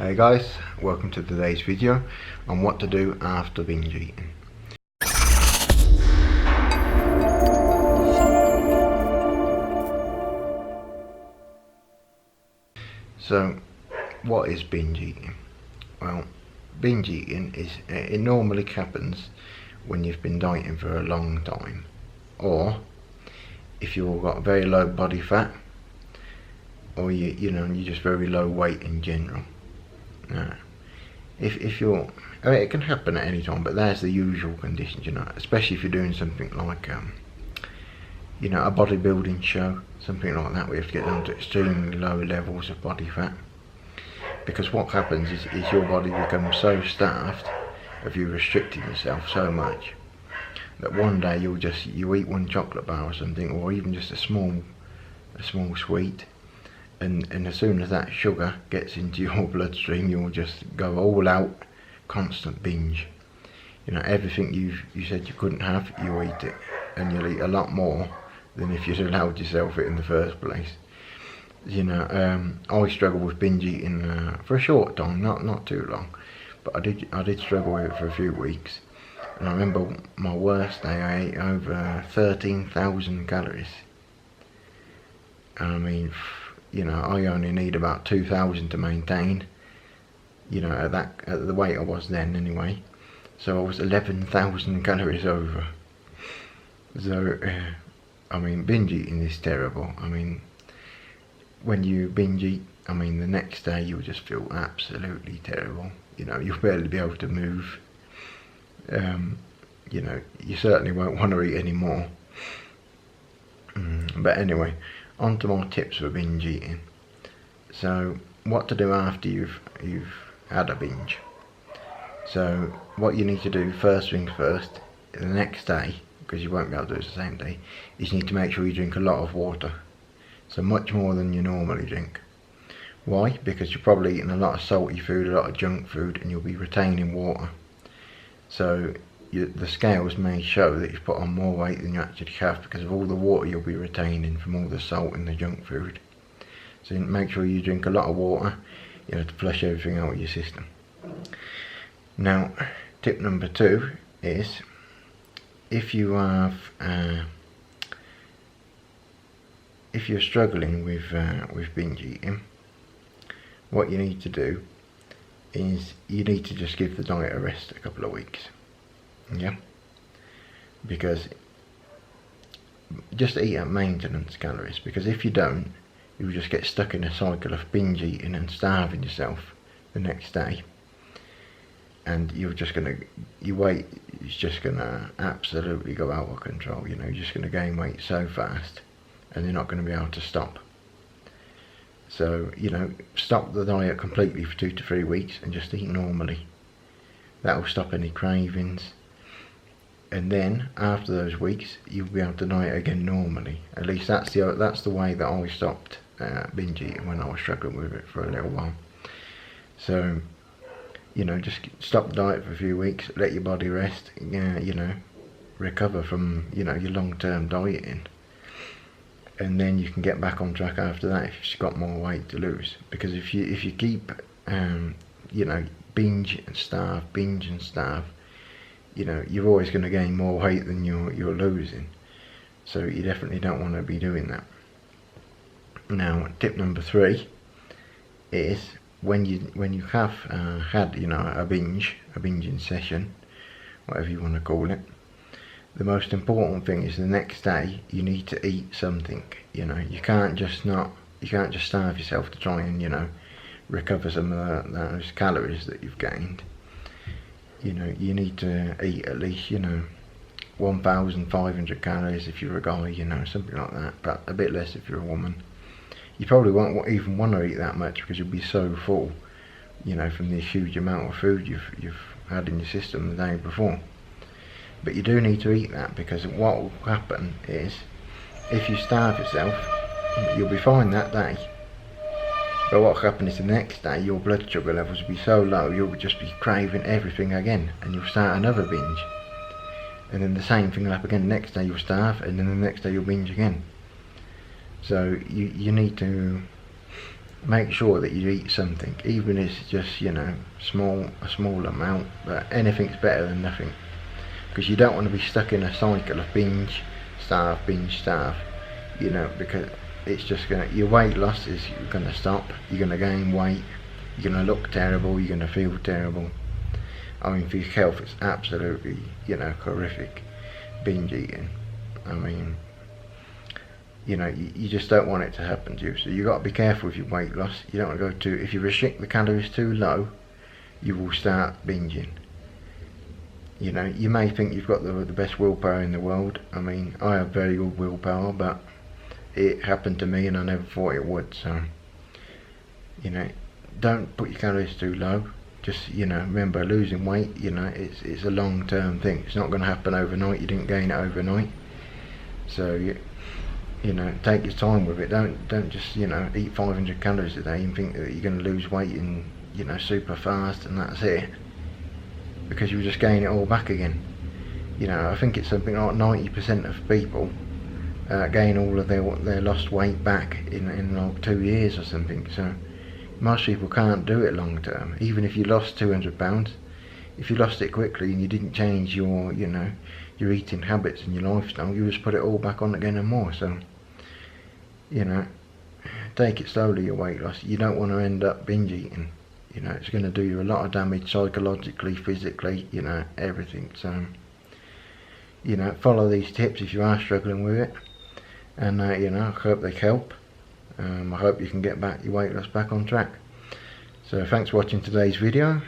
Hey guys, welcome to today's video on what to do after binge eating. So, what is binge eating? Well, binge eating it normally happens when you've been dieting for a long time, or if you've got very low body fat, or you're just very low weight in general. If you're, it can happen at any time, but there's the usual conditions, especially if you're doing something like a bodybuilding show, something like that, where you have to get down to extremely low levels of body fat. Because what happens is your body becomes so starved of you restricting yourself so much that one day you eat one chocolate bar or something, or even just a small sweet, and as soon as that sugar gets into your bloodstream, you'll just go all out, constant binge. Everything you said you couldn't have, you eat it, and you'll eat a lot more than if you'd allowed yourself it in the first place. I struggled with binge eating for a short time, not too long, but I did struggle with it for a few weeks. And I remember my worst day, I ate over 13,000 calories. I mean, I only need about 2,000 to maintain, at the weight I was then anyway. So I was 11,000 calories over. So, binge eating is terrible. When you binge eat, the next day you'll just feel absolutely terrible. You'll barely be able to move. You certainly won't want to eat anymore. But anyway, on to my tips for binge eating. So, what to do after you've had a binge. So, what you need to do, first things first, the next day, because you won't be able to do it the same day, is you need to make sure you drink a lot of water. So much more than you normally drink. Why? Because you're probably eating a lot of salty food, a lot of junk food, and you'll be retaining water. So the scales may show that you've put on more weight than you actually have, because of all the water you'll be retaining from all the salt in the junk food. So make sure you drink a lot of water, to flush everything out of your system. Now, tip number 2 is, if you have if you're struggling with binge eating, what you need to do is you need to just give the diet a rest a couple of weeks. Yeah, because just eat at maintenance calories, because if you don't, you'll just get stuck in a cycle of binge eating and starving yourself the next day, and your weight is just gonna absolutely go out of control. You're just gonna gain weight so fast, and you're not going to be able to stop. So, stop the diet completely for 2 to 3 weeks and just eat normally. That will stop any cravings. And then, after those weeks, you'll be able to diet again normally. At least that's the way that I stopped binge eating when I was struggling with it for a little while. So, just stop the diet for a few weeks, let your body rest, recover from, your long-term dieting. And then you can get back on track after that if you've got more weight to lose. Because if you keep binge and starve, you're always going to gain more weight than you're losing. So you definitely don't want to be doing that. Now, tip number 3 is when you have had a binging session, whatever you want to call it. The most important thing is the next day you need to eat something. You can't just starve yourself to try and recover some of those calories that you've gained. You need to eat at least 1,500 calories if you're a guy, something like that, but a bit less if you're a woman. You probably won't even want to eat that much because you'll be so full, from the huge amount of food you've had in your system the day before. But you do need to eat that, because what will happen is, if you starve yourself, you'll be fine that day. But what will happen is the next day your blood sugar levels will be so low, you'll just be craving everything again, and you'll start another binge. And then the same thing will happen again. The next day you'll starve, and then the next day you'll binge again. So you need to make sure that you eat something, even if it's just, you know, a small amount, but anything's better than nothing, because you don't want to be stuck in a cycle of binge starve, you know, because it's just your weight loss is gonna stop, you're gonna gain weight, you're gonna look terrible, you're gonna feel terrible. I mean, for your health it's absolutely, you know, horrific, binge eating. I mean, you know, you just don't want it to happen to you, so you got to be careful with your weight loss. You don't want to go too, if you restrict the calories too low, you will start binging. You know, you may think you've got the best willpower in the world. I mean, I have very good willpower, but it happened to me and I never thought it would. So, you know, don't put your calories too low. Just, you know, remember, losing weight, you know, it's a long-term thing. It's not going to happen overnight. You didn't gain it overnight. So you know, take your time with it. Don't just, you know, eat 500 calories a day and think that you're going to lose weight and, you know, super fast and that's it, because you'll just gain it all back again. You know, I think it's something like 90% of people gain all of their lost weight back in like 2 years or something. So most people can't do it long term. Even if you lost 200 pounds, if you lost it quickly and you didn't change your, you know, your eating habits and your lifestyle, you just put it all back on again and more. So, you know, take it slowly, your weight loss. You don't want to end up binge eating. You know, it's going to do you a lot of damage psychologically, physically, you know, everything. So, you know, follow these tips if you are struggling with it, and you know, I hope they help. I hope you can get back your weight loss back on track. So thanks for watching today's video.